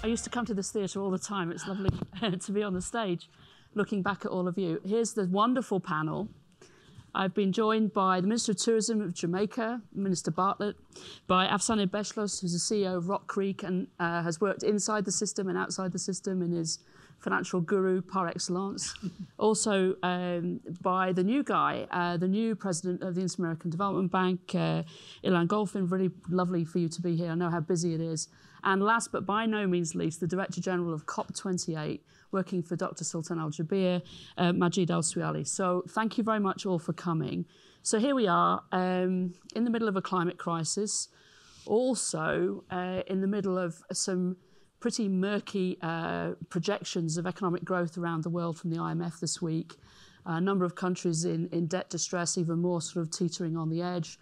I used to come to this theatre all the time. It's lovely to be on the stage, looking back at all of you. Here's the wonderful panel. I've been joined by the Minister of Tourism of Jamaica, Minister Bartlett, by Afsane Bechlos, who's the CEO of Rock Creek and has worked inside the system and outside the system and is financial guru par excellence. Also by the new guy, the new president of the Inter-American Development Bank, Ilan Golfin. Really lovely for you to be here. I know how busy it is. And last but by no means least, the Director General of COP28, working for Dr. Sultan Al-Jaber, Majid Al-Suali. So thank you very much all for coming. So here we are in the middle of a climate crisis, also in the middle of some pretty murky projections of economic growth around the world from the IMF this week. A number of countries in debt distress, even more sort of teetering on the edge.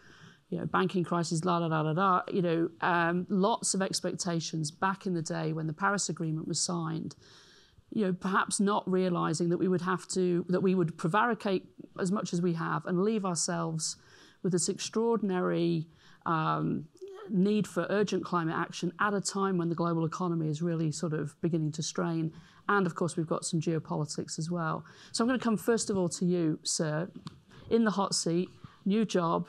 You know, banking crisis, you know, lots of expectations back in the day when the Paris Agreement was signed. You know, perhaps not realizing that we would prevaricate as much as we have and leave ourselves with this extraordinary need for urgent climate action at a time when the global economy is really sort of beginning to strain. And of course, we've got some geopolitics as well. So I'm going to come first of all to you, sir, in the hot seat, new job,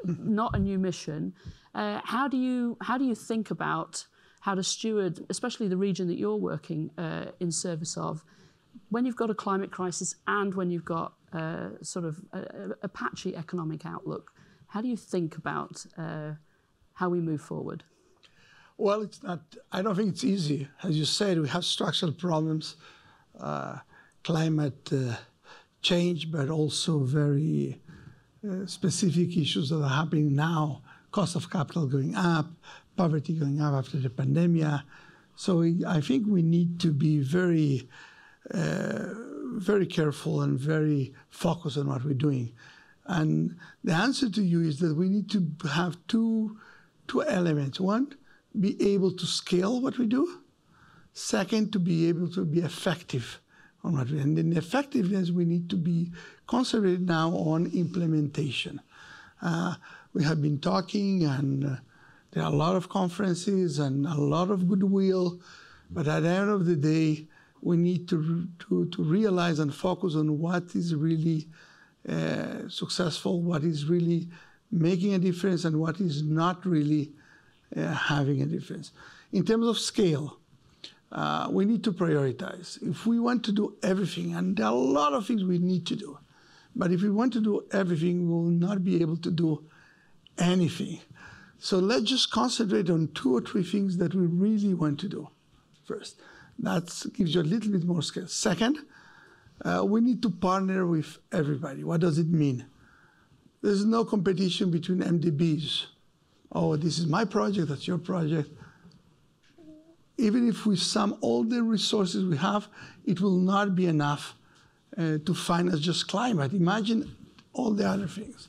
not a new mission. How do you think about how to steward, especially the region that you're working in service of, when you've got a climate crisis and when you've got sort of a patchy economic outlook? How do you think about how we move forward? Well, it's not. I don't think it's easy. As you said, we have structural problems, climate change, but also very specific issues that are happening now. Cost of capital going up, poverty going up after the pandemic. So I think we need to be very, very careful and very focused on what we're doing. And the answer to you is that we need to have two elements. One, be able to scale what we do. Second, to be able to be effective on what we do. And in effectiveness, we need to be concentrated now on implementation. We have been talking, and there are a lot of conferences and a lot of goodwill, but at the end of the day, we need to realize and focus on what is really successful, what is really making a difference, and what is not really having a difference. In terms of scale, we need to prioritize. If we want to do everything, and there are a lot of things we need to do, but if we want to do everything, we will not be able to do anything. So let's just concentrate on 2 or 3 things that we really want to do first. That gives you a little bit more scale. Second, we need to partner with everybody. What does it mean? There's no competition between MDBs. Oh, this is my project, that's your project. Even if we sum all the resources we have, it will not be enough to finance just climate. Imagine all the other things.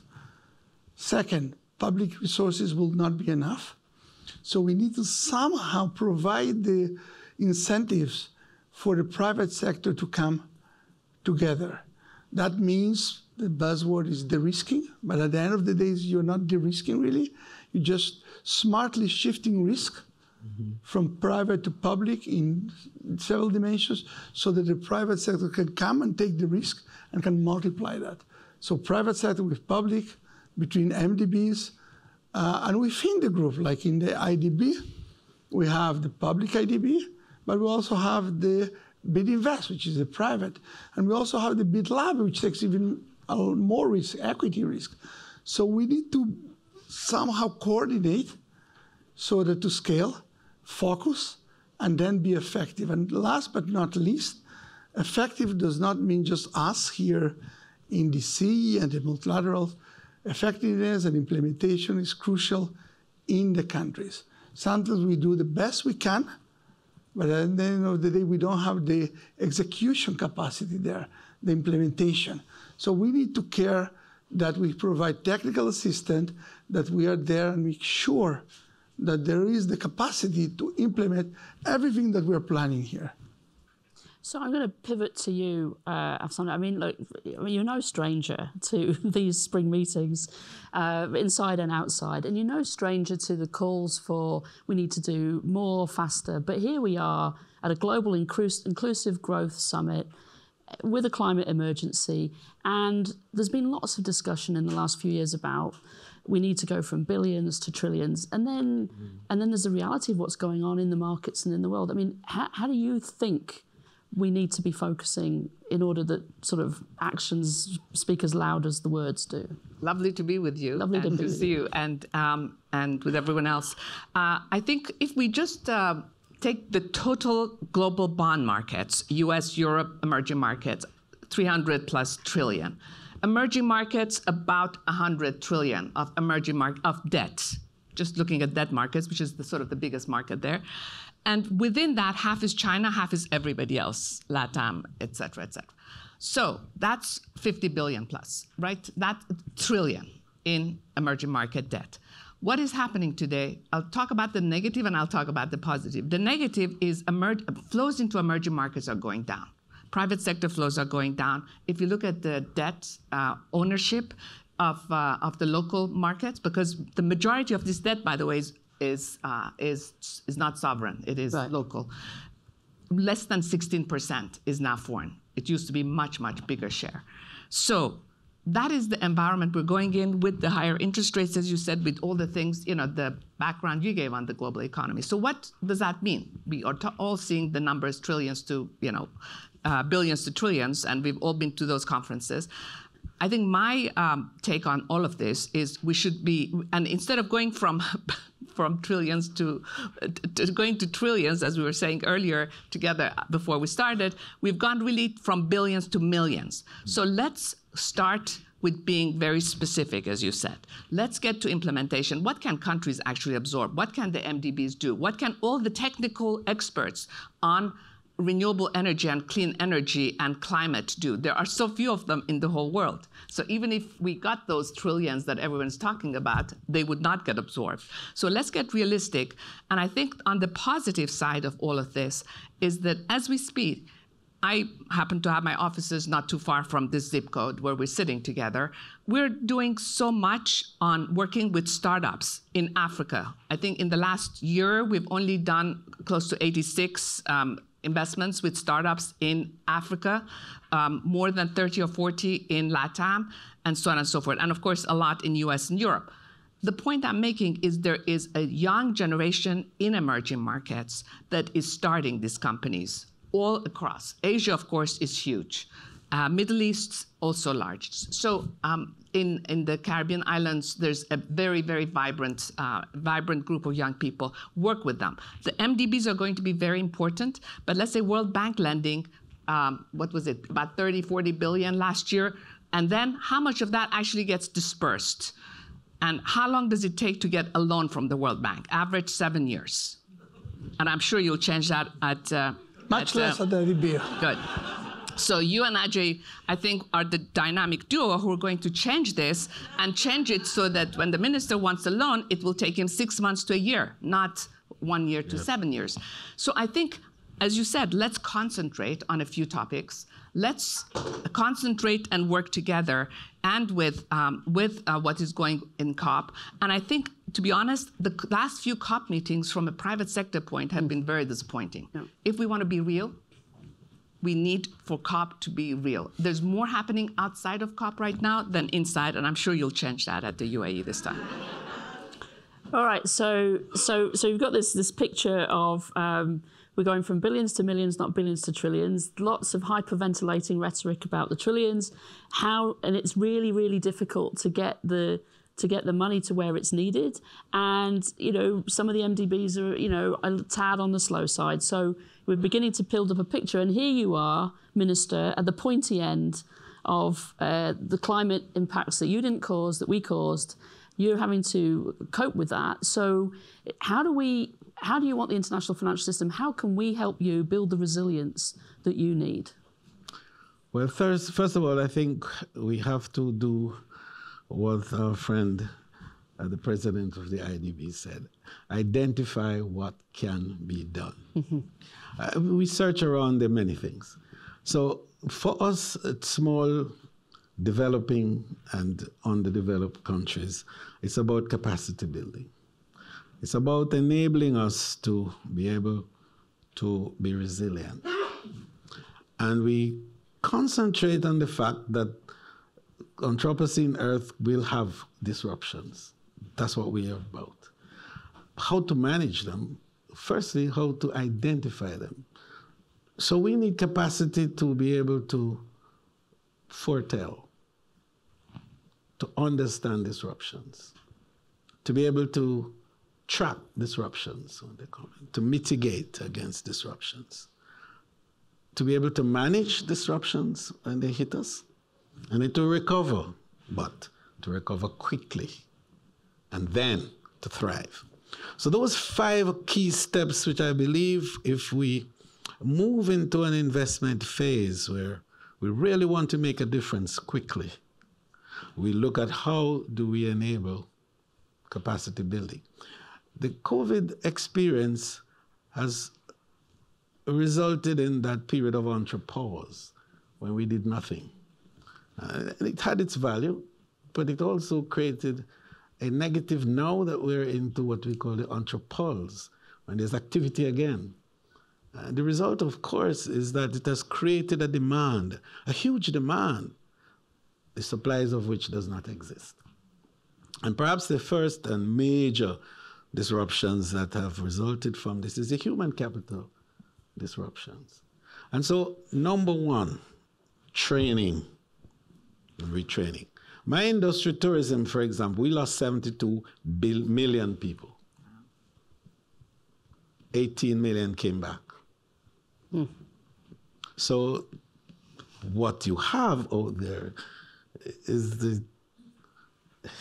Second, public resources will not be enough. So we need to somehow provide the incentives for the private sector to come together. That means the buzzword is de-risking, but at the end of the day, you're not de-risking really. You're just smartly shifting risk from private to public in several dimensions so that the private sector can come and take the risk and can multiply that. So private sector with public, between MDBs, and within the group, like in the IDB, we have the public IDB, but we also have the Bid Invest, which is the private, and we also have the Bid Lab, which takes even more risk, equity risk. So we need to somehow coordinate so that to scale, focus, and then be effective. And last but not least, effective does not mean just us here in DC and the multilateral. Effectiveness and implementation is crucial in the countries. Sometimes we do the best we can, but at the end of the day, we don't have the execution capacity there, the implementation. So we need to care that we provide technical assistance, that we are there and make sure that there is the capacity to implement everything that we're planning here. So I'm going to pivot to you, Afsana. I mean, look, you're no stranger to these spring meetings, inside and outside, and you're no stranger to the calls for we need to do more, faster. But here we are at a global inclusive growth summit with a climate emergency, and there's been lots of discussion in the last few years about we need to go from billions to trillions, and then there's the reality of what's going on in the markets and in the world. I mean, how do you think we need to be focusing in order that sort of actions speak as loud as the words do? Lovely to be with you. Lovely to see you, and with everyone else. I think if we just take the total global bond markets, U.S., Europe, emerging markets, 300 plus trillion. Emerging markets, about 100 trillion of of debt. Just looking at debt markets, which is the sort of the biggest market there. And within that, half is China, half is everybody else, LATAM, et cetera, et cetera. So that's 50 billion plus, right? That trillion in emerging market debt. What is happening today? I'll talk about the negative and I'll talk about the positive. The negative is flows into emerging markets are going down. Private sector flows are going down. If you look at the debt ownership of the local markets, because the majority of this debt, by the way, is not sovereign. It is local. Less than 16% is now foreign. It used to be much, much bigger share. So that is the environment we're going in with the higher interest rates, as you said, with all the things, the background you gave on the global economy. So what does that mean? We are all seeing the numbers, trillions to, billions to trillions, and we've all been to those conferences. I think my take on all of this is we should be, and instead of going from trillions to going to trillions, as we were saying earlier together before we started, we've gone really from billions to millions. So let's start with being very specific, as you said. Let's get to implementation. What can countries actually absorb? What can the MDBs do? What can all the technical experts on renewable energy and clean energy and climate do? There are so few of them in the whole world. So even if we got those trillions that everyone's talking about, they would not get absorbed. So let's get realistic. And I think on the positive side of all of this is that as we speak, I happen to have my offices not too far from this zip code where we're sitting together. We're doing so much on working with startups in Africa. I think in the last year, we've only done close to 86 investments with startups in Africa, more than 30 or 40 in LATAM, and so on and so forth. And of course, a lot in US and Europe. The point I'm making is there is a young generation in emerging markets that is starting these companies all across. Asia, of course, is huge. Middle East, also large. So in the Caribbean islands, there's a very, very vibrant group of young people. Work with them. The MDBs are going to be very important, but let's say World Bank lending, what was it, about 30, 40 billion last year, and then how much of that actually gets dispersed? And how long does it take to get a loan from the World Bank? Average 7 years. And I'm sure you'll change that at... Much less at the EBA. Good. So you and Ajay, I think, are the dynamic duo who are going to change this and change it so that when the minister wants a loan, it will take him 6 months to a year, not 1 year to 7 years. So I think, as you said, let's concentrate on a few topics. Let's concentrate and work together and with what is going in COP. And I think, to be honest, the last few COP meetings from a private sector point have been very disappointing. Yeah. If we want to be real, we need for COP to be real. There's more happening outside of COP right now than inside, and I'm sure you'll change that at the UAE this time. All right, so you've got this picture of we're going from billions to millions, not billions to trillions. Lots of hyperventilating rhetoric about the trillions. And it's really, really difficult to get the money to where it's needed. And some of the MDBs are a tad on the slow side. So we're beginning to build up a picture. And here you are, Minister, at the pointy end of the climate impacts that you didn't cause, that we caused. You're having to cope with that. So how do you want the international financial system? How can we help you build the resilience that you need? Well, first of all, I think we have to do what our friend the president of the IDB said, identify what can be done. We search around there many things. So for us, small, developing and underdeveloped countries, it's about capacity building. It's about enabling us to be able to be resilient. And we concentrate on the fact that Anthropocene Earth will have disruptions. That's what we are about. How to manage them, firstly, how to identify them. So we need capacity to be able to foretell, to understand disruptions, to be able to track disruptions when they come in, to mitigate against disruptions, to be able to manage disruptions when they hit us, and then to recover, but to recover quickly, and then to thrive. So those 5 key steps, which I believe if we move into an investment phase where we really want to make a difference quickly, we look at how do we enable capacity building. The COVID experience has resulted in that period of entrepause when we did nothing. It had its value, but it also created a negative now that we're into what we call the entrepause, when there's activity again. The result, of course, is that it has created a demand, a huge demand, the supplies of which does not exist. And perhaps the first and major disruptions that have resulted from this is the human capital disruptions. And so, number 1, training and retraining. My industry, tourism, for example, we lost 72 million people. 18 million came back. So what you have out there is the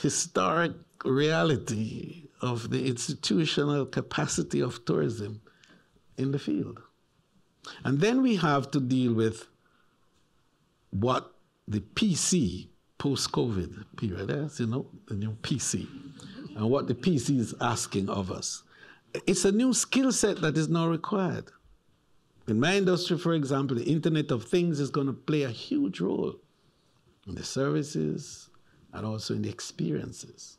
historic reality of the institutional capacity of tourism in the field. And then we have to deal with what the PC, post-COVID period, as you know, the new PC, and what the PC is asking of us. It's a new skill set that is now required. In my industry, for example, the Internet of Things is going to play a huge role in the services and also in the experiences.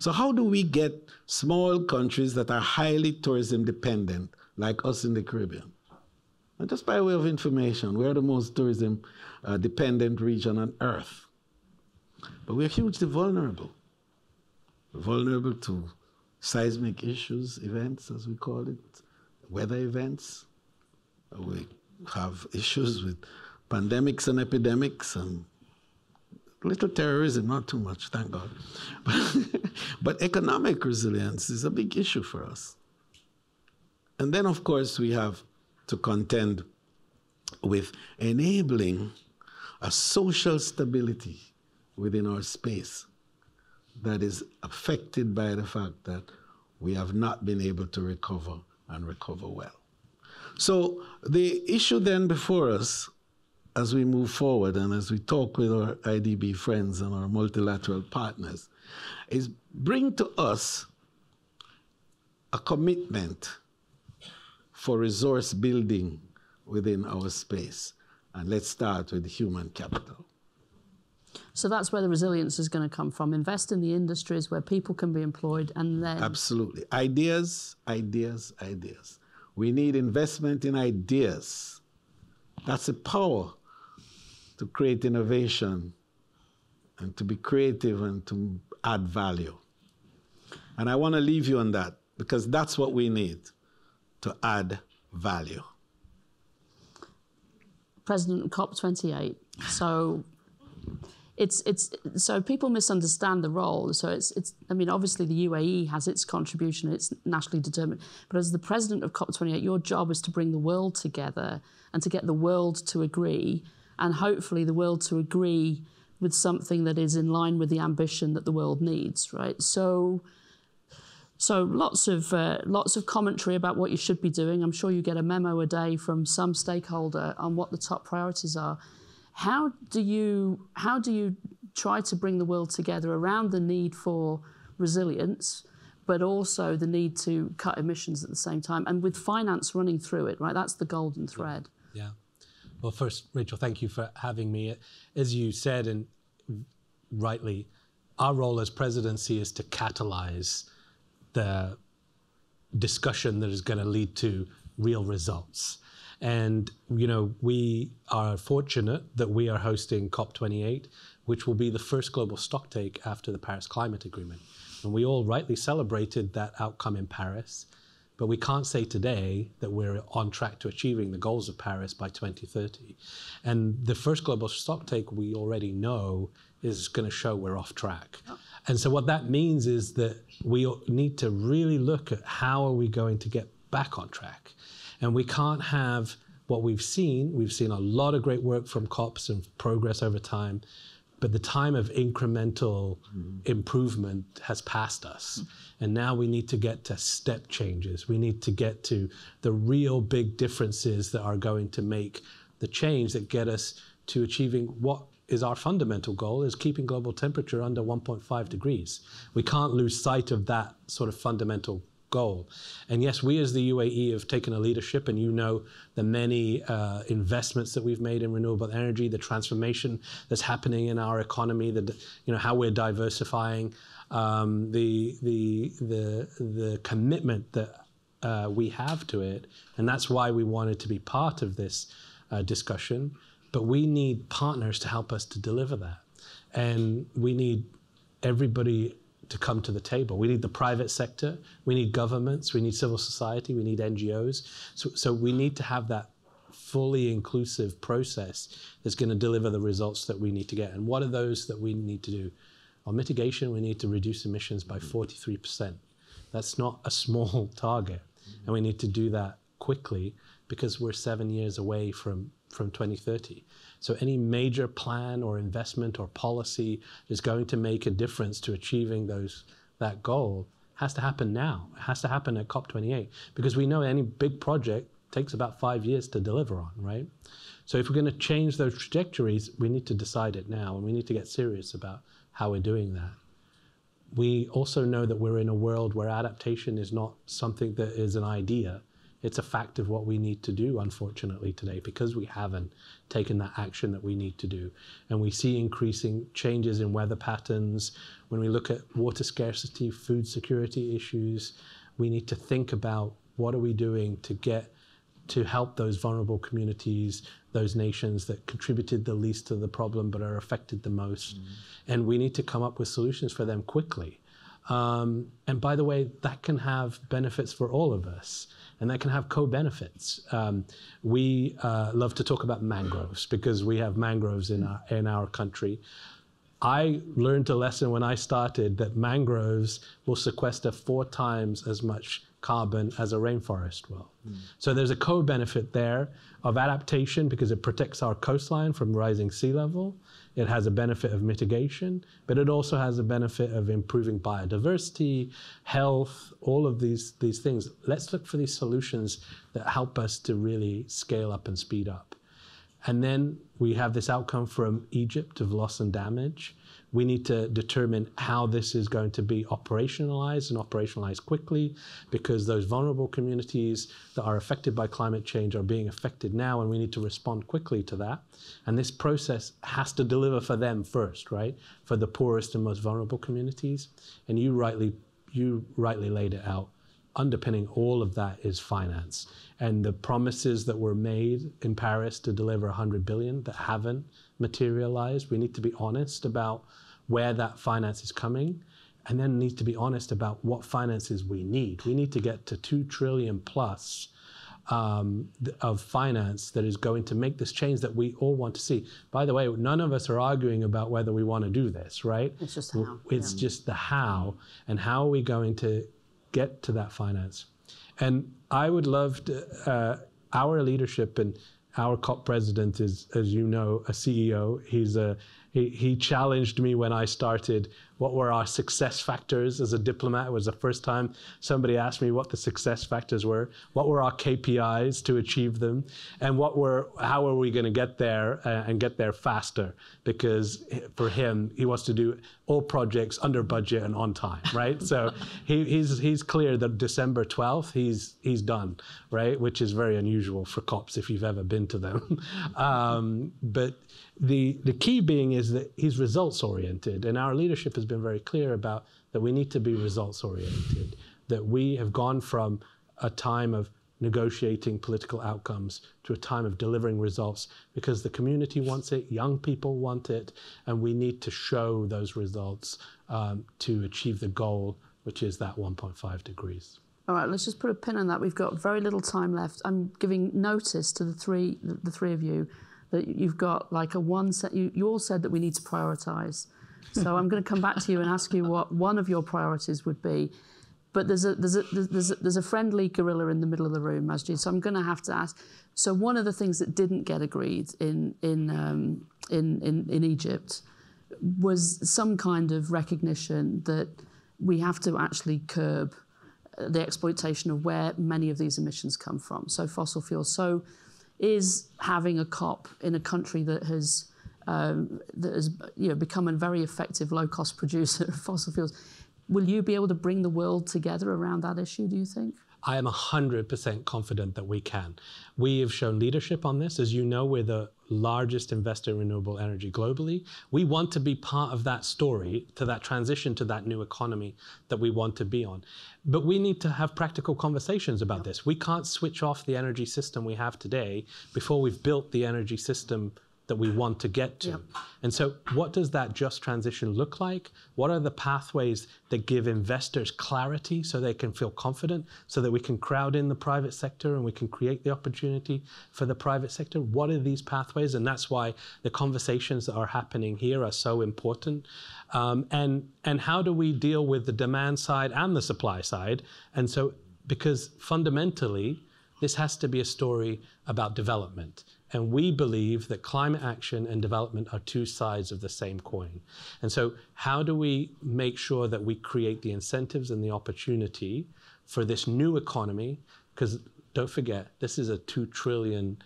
So how do we get small countries that are highly tourism dependent, like us in the Caribbean? And just by way of information, we're the most tourism dependent region on Earth. But we're hugely vulnerable. We're vulnerable to seismic issues, events, as we call it, weather events. We have issues with pandemics and epidemics and little terrorism, not too much, thank God. But economic resilience is a big issue for us. And then, of course, we have to contend with enabling a social stability within our space that is affected by the fact that we have not been able to recover and recover well. So the issue then before us, as we move forward and as we talk with our IDB friends and our multilateral partners, is bring to us a commitment for resource building within our space. And let's start with human capital. So that's where the resilience is going to come from. Invest in the industries where people can be employed, and then... Absolutely. Ideas, ideas, ideas. We need investment in ideas. That's the power to create innovation and to be creative and to add value. And I want to leave you on that, because that's what we need, to add value. President of COP28. So so people misunderstand the role. So I mean, obviously the UAE has its contribution, it's nationally determined. But as the president of COP28, your job is to bring the world together and to get the world to agree, and hopefully the world to agree with something that is in line with the ambition that the world needs, right? So lots of commentary about what you should be doing. I'm sure you get a memo a day from some stakeholder on what the top priorities are. How do you try to bring the world together around the need for resilience, but also the need to cut emissions at the same time, and with finance running through it, right? That's the golden thread. Yeah. Well, first, Rachel, thank you for having me. As you said, and rightly, our role as presidency is to catalyze the discussion that is going to lead to real results. And, you know, we are fortunate that we are hosting COP28, which will be the first global stocktake after the Paris Climate Agreement. And we all rightly celebrated that outcome in Paris, but we can't say today that we're on track to achieving the goals of Paris by 2030. And the first global stocktake, we already know, is going to show we're off track. And so what that means is that we need to really look at how are we going to get back on track. And we can't have what we've seen. We've seen a lot of great work from COPs and progress over time, but the time of incremental improvement has passed us. And now we need to get to step changes. We need to get to the real big differences that are going to make the change that get us to achieving what is our fundamental goal, is keeping global temperature under 1.5 degrees. We can't lose sight of that sort of fundamental goal. And yes, we as the UAE have taken a leadership, and you know the many investments that we've made in renewable energy, the transformation that's happening in our economy, you know, how we're diversifying, the commitment that we have to it. And that's why we wanted to be part of this discussion. But we need partners to help us to deliver that. And we need everybody to come to the table. We need the private sector, we need governments, we need civil society, we need NGOs. So we need to have that fully inclusive process that's going to deliver the results that we need to get. And what are those that we need to do? On mitigation, we need to reduce emissions by 43%. That's not a small target. And we need to do that quickly because we're 7 years away from 2030. So any major plan or investment or policy is going to make a difference to achieving that goal has to happen now. It has to happen at COP28 because we know any big project takes about 5 years to deliver on, right? So if we're going to change those trajectories, we need to decide it now, and we need to get serious about how we're doing that. We also know that we're in a world where adaptation is not something that is an idea. It's a fact of what we need to do, unfortunately, today, because we haven't taken that action that we need to do. And we see increasing changes in weather patterns. When we look at water scarcity, food security issues, we need to think about what are we doing to help those vulnerable communities, those nations that contributed the least to the problem but are affected the most. And we need to come up with solutions for them quickly. And by the way, that can have benefits for all of us. And that can have co-benefits. We love to talk about mangroves because we have mangroves in our country. I learned a lesson when I started that mangroves will sequester 4 times as much carbon as a rainforest will. So there's a co-benefit there of adaptation because it protects our coastline from rising sea level. It has a benefit of mitigation, but it also has a benefit of improving biodiversity, health, all of these things. Let's look for these solutions that help us to really scale up and speed up. And then we have this outcome from Egypt of loss and damage. We need to determine how this is going to be operationalized and operationalized quickly because those vulnerable communities that are affected by climate change are being affected now, and we need to respond quickly to that. And this process has to deliver for them first, right? For the poorest and most vulnerable communities. And you rightly laid it out. Underpinning all of that is finance. And the promises that were made in Paris to deliver 100 billion that haven't materialized, we need to be honest about where that finance is coming, and then need to be honest about what finances we need. We need to get to 2 trillion plus of finance that is going to make this change that we all want to see. By the way, none of us are arguing about whether we want to do this, right? It's just how. It's just the how, and how are we going to get to that finance. And I would love to, our leadership, and our COP president is, as you know, a CEO. He's He challenged me when I started, what were our success factors as a diplomat. It was the first time somebody asked me what the success factors were, what were our KPIs to achieve them, and how are we going to get there and get there faster? Because for him, he wants to do all projects under budget and on time, right? So he's clear that December 12th, he's done, right? Which is very unusual for COPs if you've ever been to them. But the key being is that he's results oriented, and our leadership has been very clear about that we need to be results oriented, that we have gone from a time of negotiating political outcomes to a time of delivering results because the community wants it, young people want it, and we need to show those results to achieve the goal, which is that 1.5 degrees. All right, let's just put a pin on that. We've got very little time left. I'm giving notice to the three of you that you've got like a one set. You all said that we need to prioritise. So I'm going to come back to you and ask you what one of your priorities would be. But there's a friendly gorilla in the middle of the room, Majid. So I'm going to have to ask. So one of the things that didn't get agreed in Egypt was some kind of recognition that we have to actually curb the exploitation of where many of these emissions come from. So fossil fuels. So is having a COP in a country that has become a very effective low-cost producer of fossil fuels, will you be able to bring the world together around that issue, do you think? I am 100% confident that we can. We have shown leadership on this. As you know, we're the largest investor in renewable energy globally. We want to be part of that story, to that transition to that new economy that we want to be on. But we need to have practical conversations about this. We can't switch off the energy system we have today before we've built the energy system that we want to get to. Yep. And so what does that just transition look like? What are the pathways that give investors clarity so they can feel confident, so that we can crowd in the private sector and we can create the opportunity for the private sector? What are these pathways? And that's why the conversations that are happening here are so important. And how do we deal with the demand side and the supply side? And so, because fundamentally, this has to be a story about development. And we believe that climate action and development are two sides of the same coin. And so how do we make sure that we create the incentives and the opportunity for this new economy? Because don't forget, this is a $2 trillion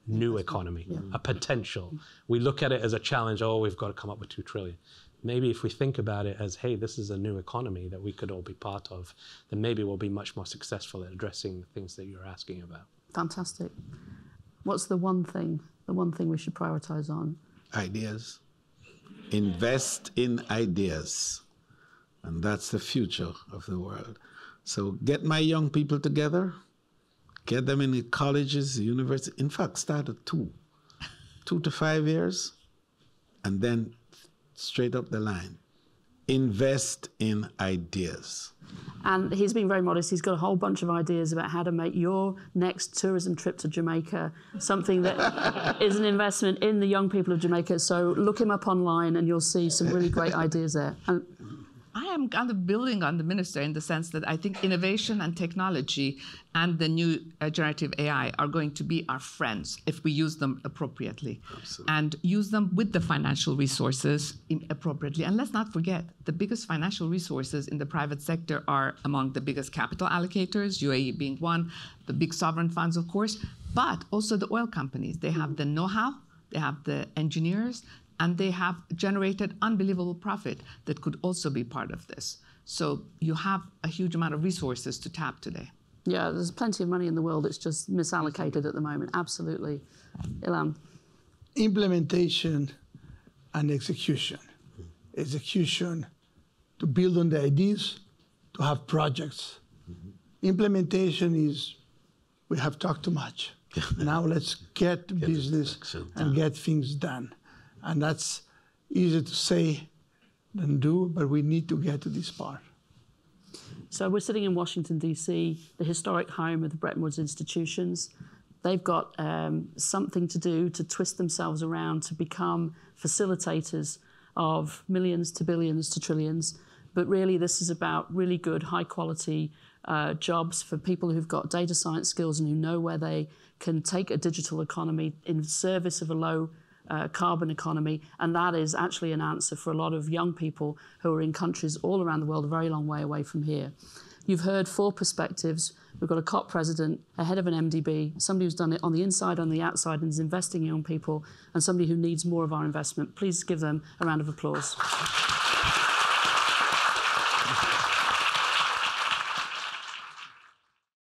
new economy, a potential. We look at it as a challenge, oh, we've got to come up with $2 trillion. Maybe if we think about it as, hey, this is a new economy that we could all be part of, then maybe we'll be much more successful at addressing the things that you're asking about. Fantastic. What's the one thing we should prioritize on? Ideas. Invest in ideas. And that's the future of the world. So get my young people together, get them in the colleges, the university. In fact, start at 2 to 5 years, and then straight up the line. Invest in ideas. And he's been very modest. He's got a whole bunch of ideas about how to make your next tourism trip to Jamaica something that is an investment in the young people of Jamaica. So look him up online and you'll see some really great ideas there. And I am kind of building on the minister in the sense that I think innovation and technology and the new generative AI are going to be our friends if we use them appropriately. Absolutely. And use them with the financial resources appropriately. And let's not forget, the biggest financial resources in the private sector are among the biggest capital allocators, UAE being one, the big sovereign funds, of course, but also the oil companies. They have the know-how, they have the engineers, and they have generated unbelievable profit that could also be part of this. So you have a huge amount of resources to tap today. Yeah, there's plenty of money in the world. It's just misallocated at the moment. Absolutely. Ilham. Implementation and execution. Execution to build on the ideas, to have projects. Implementation is, we have talked too much. Now let's get business and get things done. And that's easier to say than do, but we need to get to this part. So we're sitting in Washington, D.C., the historic home of the Bretton Woods institutions. They've got something to do to twist themselves around to become facilitators of millions to billions to trillions. But really, this is about really good, high-quality jobs for people who've got data science skills and who know where they can take a digital economy in service of a low carbon economy, and that is actually an answer for a lot of young people who are in countries all around the world, a very long way away from here. You've heard 4 perspectives. We've got a COP president, a head of an MDB, somebody who's done it on the inside, on the outside, and is investing in young people, and somebody who needs more of our investment. Please give them a round of applause.